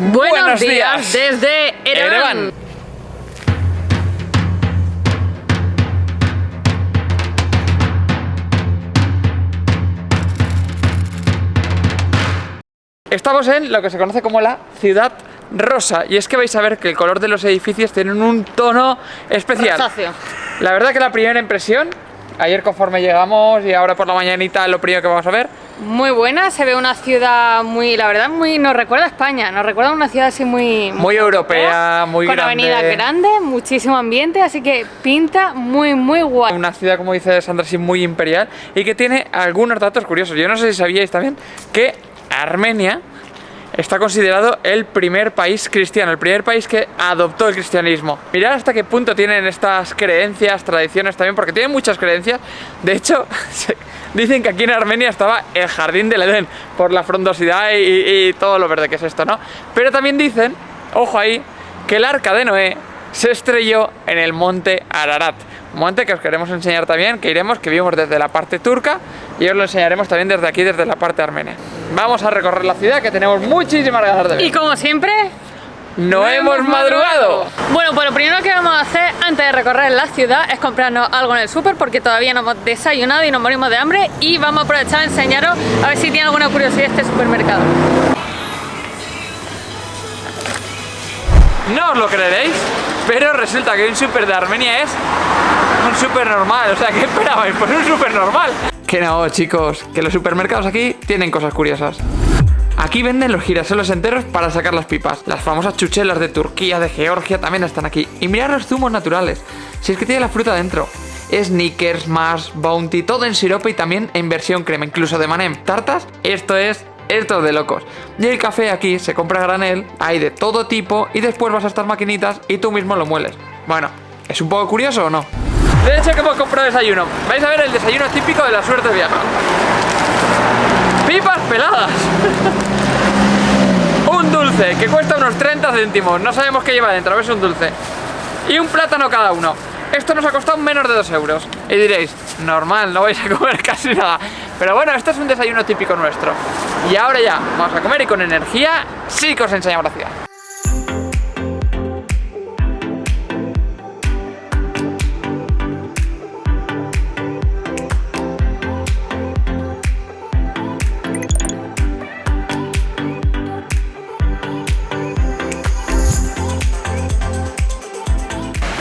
Buenos días desde Ereván. Estamos en lo que se conoce como la ciudad rosa, y es que vais a ver que el color de los edificios tienen un tono especial. Rosáceo. La verdad que la primera impresión, ayer conforme llegamos y ahora por la mañanita lo primero que vamos a ver, Muy buena, se ve una ciudad muy, la verdad, muy, nos recuerda a España, nos recuerda a una ciudad así muy europea, muy con grande. avenidas grandes, muchísimo ambiente, así que pinta muy guay. Una ciudad, como dice Sandra, sí, muy imperial y que tiene algunos datos curiosos. Yo no sé si sabíais también que Armenia está considerado el primer país cristiano, el primer país que adoptó el cristianismo. Mirad hasta qué punto tienen estas creencias, tradiciones también, porque tienen muchas creencias. De hecho, dicen que aquí en Armenia estaba el jardín del Edén, por la frondosidad y todo lo verde que es esto, ¿no? Pero también dicen, ojo ahí, que el arca de Noé se estrelló en el monte Ararat. Un monte que os queremos enseñar también, que iremos, que vimos desde la parte turca, y os lo enseñaremos también desde aquí, desde la parte armenia. Vamos a recorrer la ciudad, que tenemos muchísimas ganas de ver. Y como siempre, ¡no hemos madrugado! Bueno, pues lo primero que vamos a hacer antes de recorrer la ciudad es comprarnos algo en el súper, porque todavía no hemos desayunado y nos morimos de hambre, y vamos a aprovechar a enseñaros a ver si tiene alguna curiosidad este supermercado. No os lo creeréis, pero resulta que un súper de Armenia es un súper normal. O sea, ¿qué esperabais? Pues un súper normal. Que no, chicos, que los supermercados aquí tienen cosas curiosas. Aquí venden los girasoles enteros para sacar las pipas. Las famosas chuchelas de Turquía, de Georgia también están aquí. Y mirad los zumos naturales. Si es que tiene la fruta dentro. Snickers, Mars, Bounty, todo en sirope y también en versión crema, incluso de M&M. Tartas, esto es de locos. Y el café aquí se compra a granel, hay de todo tipo, y después vas a estas maquinitas y tú mismo lo mueles. Bueno, ¿es un poco curioso o no? De hecho, que hemos comprado desayuno. Vais a ver el desayuno típico de la suerte viaja. Pipas peladas. Un dulce que cuesta unos 30 céntimos. No sabemos qué lleva dentro, a ver si es un dulce. Y un plátano cada uno. Esto nos ha costado menos de 2 euros. Y diréis, normal, no vais a comer casi nada. Pero bueno, esto es un desayuno típico nuestro. Y ahora ya, vamos a comer y con energía sí que os enseñamos la ciudad.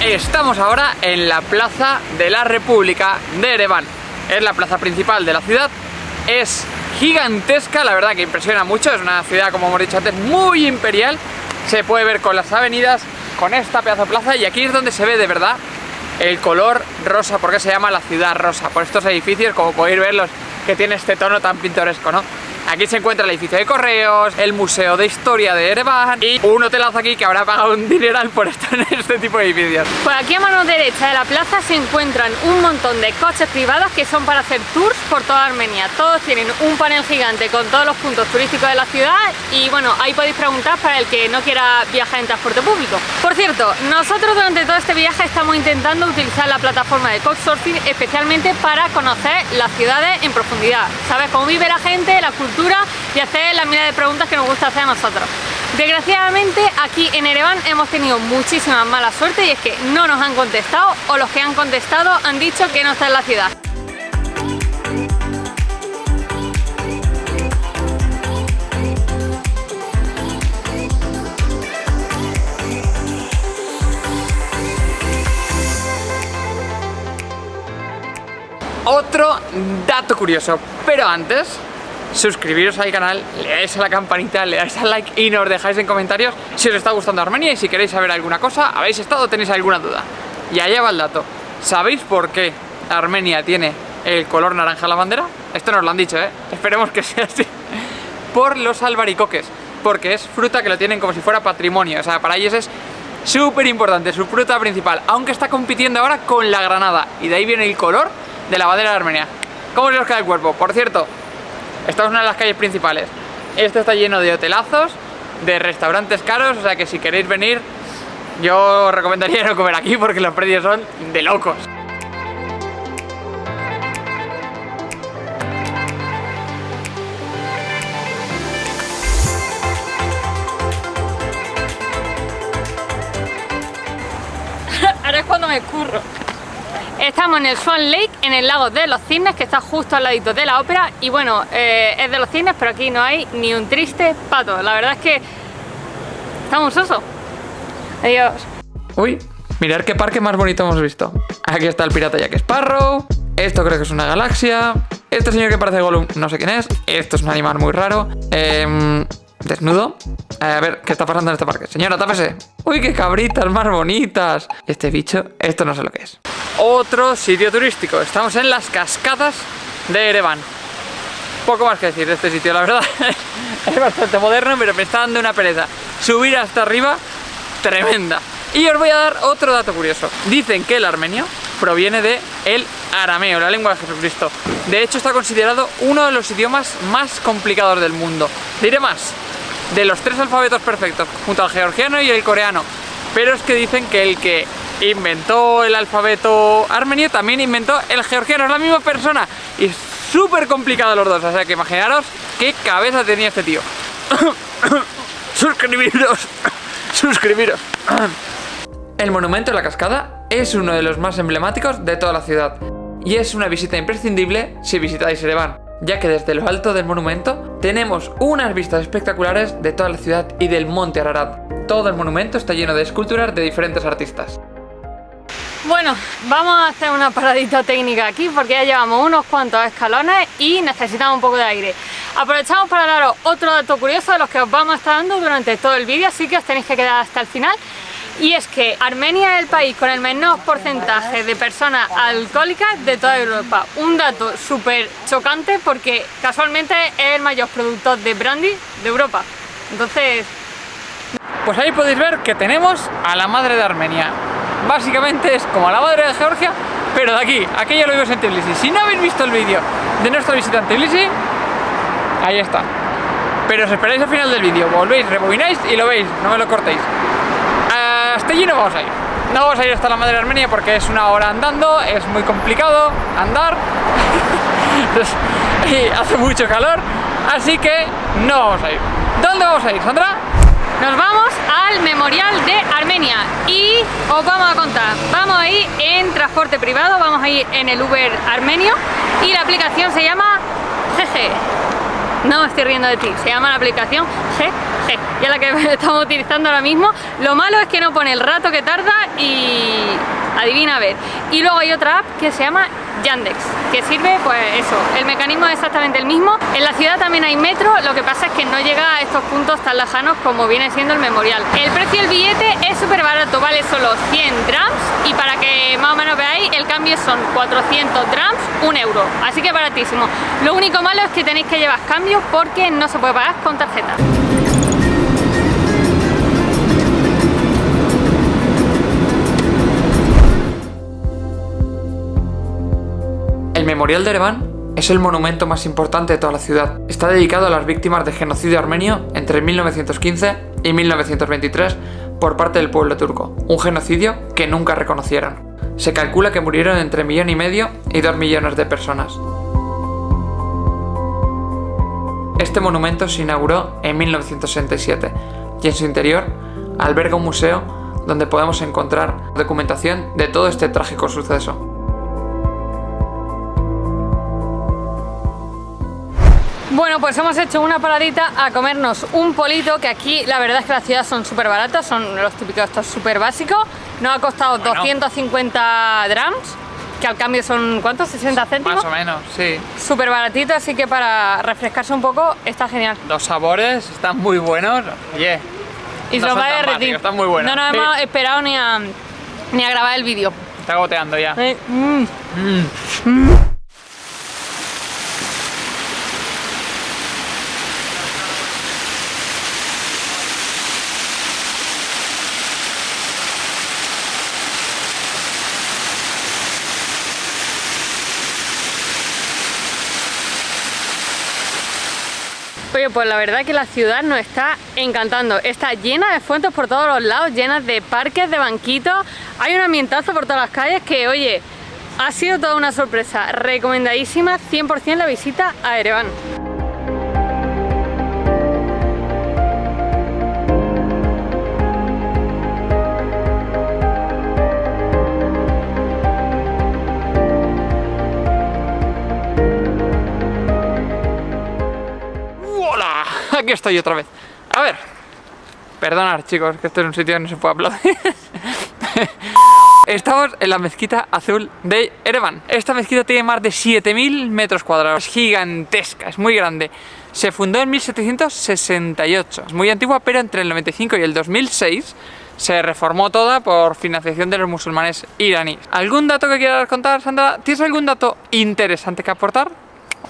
Estamos ahora en la Plaza de la República de Ereván. Es la plaza principal de la ciudad. Es gigantesca, la verdad que impresiona mucho. Es una ciudad, como hemos dicho antes, muy imperial. Se puede ver con las avenidas, con esta pedazo de plaza. Y aquí es donde se ve de verdad el color rosa, porque se llama la ciudad rosa, por estos edificios, como podéis ver, los que tiene este tono tan pintoresco, ¿no? Aquí se encuentra el edificio de correos, el museo de historia de Ereván y un hotelazo aquí que habrá pagado un dineral por estar en este tipo de edificios. Pues aquí a mano derecha de la plaza se encuentran un montón de coches privados que son para hacer tours por toda Armenia. Todos tienen un panel gigante con todos los puntos turísticos de la ciudad y bueno, ahí podéis preguntar para el que no quiera viajar en transporte público. Por cierto, nosotros durante todo este viaje estamos intentando utilizar la plataforma de Couchsurfing especialmente para conocer las ciudades en profundidad. ¿Sabes? Cómo vive la gente, la cultura y hacer la mirada de preguntas que nos gusta hacer a nosotros. Desgraciadamente aquí en Ereván hemos tenido muchísima mala suerte y es que no nos han contestado o los que han contestado han dicho que no está en la ciudad. Otro dato curioso, pero antes, suscribiros al canal, le dais a la campanita, le dais al like y nos dejáis en comentarios si os está gustando Armenia y si queréis saber alguna cosa, habéis estado o tenéis alguna duda. Y allá va el dato. ¿Sabéis por qué Armenia tiene el color naranja en la bandera? Esto nos lo han dicho, esperemos que sea así. Por los albaricoques, porque es fruta que lo tienen como si fuera patrimonio. O sea, para ellos es súper importante, su fruta principal, aunque está compitiendo ahora con la granada. Y de ahí viene el color de la bandera de Armenia. ¿Cómo se os queda el cuerpo? Por cierto, estamos en una de las calles principales. Esto está lleno de hotelazos, de restaurantes caros, o sea que si queréis venir, yo os recomendaría no comer aquí porque los precios son de locos. ahora es cuando me escurro. Estamos en el Swan Lake, en el lago de los cisnes, que está justo al ladito de la ópera. Y bueno, es de los cisnes, pero aquí no hay ni un triste pato. La verdad es que está muy soso. Adiós. Uy, mirad qué parque más bonito hemos visto. Aquí está el pirata Jack Sparrow. Esto creo que es una galaxia. Este señor que parece Gollum, no sé quién es. Esto es un animal muy raro. Desnudo. A ver, ¿qué está pasando en este parque? Señora, tápese. Uy, qué cabritas más bonitas. Este bicho, esto no sé lo que es. Otro sitio turístico. Estamos en las cascadas de Ereván. Poco más que decir de este sitio, la verdad. Es bastante moderno, pero me está dando una pereza subir hasta arriba tremenda. Y os voy a dar otro dato curioso. Dicen que el armenio proviene de el arameo, la lengua de Jesucristo. De hecho, está considerado uno de los idiomas más complicados del mundo. Diré más, de los 3 alfabetos perfectos, junto al georgiano y el coreano. Pero es que dicen que el que inventó el alfabeto armenio también inventó el georgiano, es la misma persona. Y es súper complicado los dos, o sea que imaginaros qué cabeza tenía este tío. Suscribiros. Suscribiros. El monumento de la cascada es uno de los más emblemáticos de toda la ciudad y es una visita imprescindible si visitáis Ereván, ya que desde lo alto del monumento tenemos unas vistas espectaculares de toda la ciudad y del monte Ararat. Todo el monumento está lleno de esculturas de diferentes artistas. Bueno, vamos a hacer una paradita técnica aquí porque ya llevamos unos cuantos escalones y necesitamos un poco de aire. Aprovechamos para daros otro dato curioso de los que os vamos a estar dando durante todo el vídeo, así que os tenéis que quedar hasta el final. Y es que Armenia es el país con el menor porcentaje de personas alcohólicas de toda Europa. Un dato súper chocante porque casualmente es el mayor productor de brandy de Europa. Entonces... Pues ahí podéis ver que tenemos a la madre de Armenia. Básicamente es como la madre de Georgia, pero de aquí. Aquí ya lo vimos en Tbilisi. Si no habéis visto el vídeo de nuestra visita en Tbilisi, ahí está. Pero os esperáis al final del vídeo, volvéis, rebobináis y lo veis, no me lo cortéis. Hasta allí no vamos a ir. No vamos a ir hasta la madre de Armenia porque es una hora andando, es muy complicado andar. Y hace mucho calor, así que no vamos a ir. ¿Dónde vamos a ir, Sandra? Nos vamos al Memorial de Armenia y os vamos a contar. Vamos a ir en transporte privado, vamos a ir en el Uber armenio y la aplicación se llama GG. No me estoy riendo de ti, se llama la aplicación GG y es la que estamos utilizando ahora mismo. Lo malo es que no pone el rato que tarda y adivina a ver. Y luego hay otra app que se llama Yandex, que sirve, pues eso, el mecanismo es exactamente el mismo. En la ciudad también hay metro, lo que pasa es que no llega a estos puntos tan lejanos como viene siendo el Memorial. El precio del billete es súper barato, vale solo 100 drams y para que más o menos veáis, el cambio son 400 drams, 1 euro, así que baratísimo. Lo único malo es que tenéis que llevar cambio porque no se puede pagar con tarjeta. El Memorial de Ereván es el monumento más importante de toda la ciudad. Está dedicado a las víctimas del genocidio armenio entre 1915 y 1923 por parte del pueblo turco, un genocidio que nunca reconocieron. Se calcula que murieron entre 1,5 millones y 2 millones de personas. Este monumento se inauguró en 1967 y en su interior alberga un museo donde podemos encontrar documentación de todo este trágico suceso. Bueno, pues hemos hecho una paradita a comernos un polito, que aquí la verdad es que las ciudades son súper baratas, son los típicos estos súper básicos. Nos ha costado 250 drams, que al cambio son, ¿cuántos? 60 céntimos. Más o menos, sí. Súper baratito, así que para refrescarse un poco está genial. Los sabores están muy buenos, oye. Y se los va a derretir. Están muy buenos. No nos hemos esperado ni a grabar el vídeo. Está goteando ya. Oye, pues la verdad que la ciudad nos está encantando. Está llena de fuentes por todos los lados, llenas de parques, de banquitos. Hay un ambientazo por todas las calles que, oye, ha sido toda una sorpresa. Recomendadísima 100% la visita a Ereván. aquí estoy otra vez. A ver, perdonad chicos, que esto es un sitio donde no se puede aplaudir. Estamos en la mezquita azul de Ereván. Esta mezquita tiene más de 7000 metros cuadrados. Es gigantesca, es muy grande. Se fundó en 1768. Es muy antigua, pero entre el 95 y el 2006 se reformó toda por financiación de los musulmanes iraníes. ¿Algún dato que quieras contar, Sandra? ¿Tienes algún dato interesante que aportar?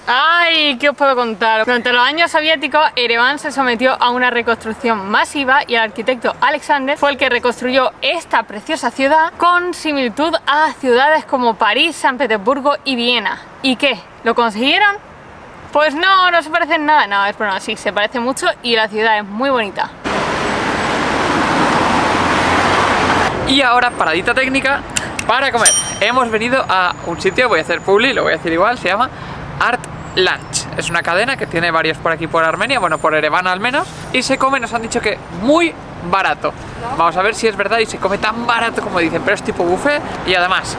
Ay, ¿qué os puedo contar? Durante los años soviéticos, Ereván se sometió a una reconstrucción masiva y el arquitecto Alexander fue el que reconstruyó esta preciosa ciudad con similitud a ciudades como París, San Petersburgo y Viena. ¿Y qué? ¿Lo consiguieron? Pues no, no se parecen nada. No, es bueno, sí, se parece mucho y la ciudad es muy bonita. Y ahora, paradita técnica para comer. Hemos venido a un sitio, voy a hacer publi, lo voy a decir igual, se llama Art Lunch. Es una cadena que tiene varios por aquí por Armenia, bueno, por Ereván al menos, y se come, nos han dicho que muy barato. Vamos a ver si es verdad y se come tan barato como dicen, pero es tipo buffet y además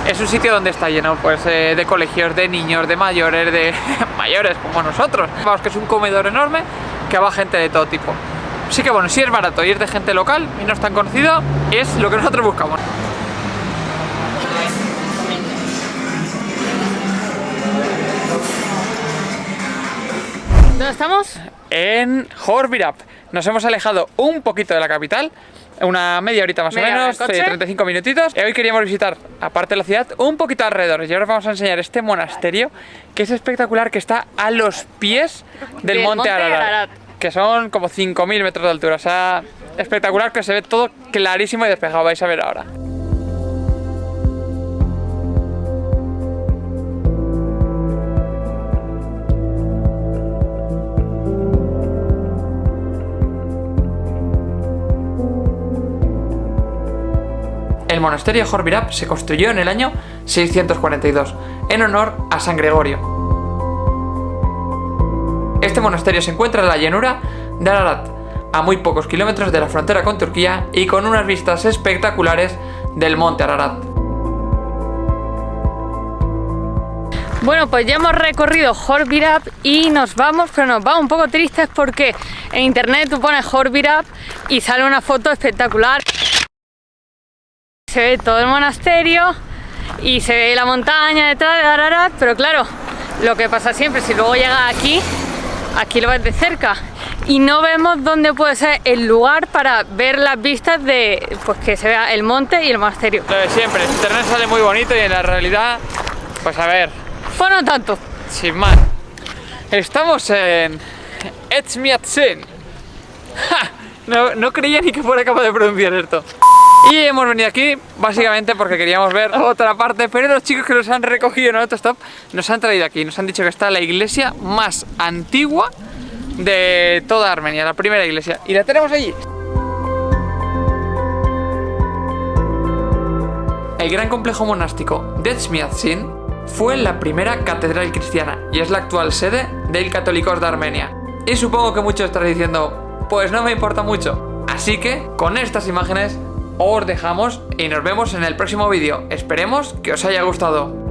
es un sitio donde está lleno pues de colegios, de niños, de mayores, de mayores como nosotros. Vamos, que es un comedor enorme que va gente de todo tipo. Así que bueno, si es barato y es de gente local y no es tan conocido, es lo que nosotros buscamos. ¿Dónde estamos? En Khor-Virab. Nos hemos alejado un poquito de la capital, una media horita más o menos, 35 minutitos. Y hoy queríamos visitar, aparte de la ciudad, un poquito alrededor. Y ahora os vamos a enseñar este monasterio, que es espectacular, que está a los pies del monte Ararat, que son como 5000 metros de altura. O sea, espectacular, que se ve todo clarísimo y despejado. Vais a ver ahora. El monasterio Khor-Virab se construyó en el año 642, en honor a San Gregorio. Este monasterio se encuentra en la llanura de Ararat, a muy pocos kilómetros de la frontera con Turquía y con unas vistas espectaculares del monte Ararat. Bueno, pues ya hemos recorrido Khor-Virab y nos vamos, pero nos vamos un poco tristes porque en internet tú pones Khor-Virab y sale una foto espectacular. Se ve todo el monasterio y se ve la montaña detrás de Ararat, pero claro, lo que pasa siempre, si luego llegas aquí lo ves de cerca y no vemos dónde puede ser el lugar para ver las vistas de, pues que se vea el monte y el monasterio. Lo de siempre, en internet sale muy bonito y en la realidad, pues a ver. Pues no tanto. Sin más. Estamos en Etchmiadzin. No creía ni que fuera capaz de pronunciar esto. Y hemos venido aquí básicamente porque queríamos ver otra parte, pero los chicos que nos han recogido en Autostop nos han traído aquí. Nos han dicho que está la iglesia más antigua de toda Armenia, la primera iglesia, y la tenemos allí. El gran complejo monástico de Etchmiadzin fue la primera catedral cristiana y es la actual sede del Católicos de Armenia. Y supongo que muchos estarán diciendo, pues no me importa mucho. Así que con estas imágenes os dejamos y nos vemos en el próximo vídeo. Esperemos que os haya gustado.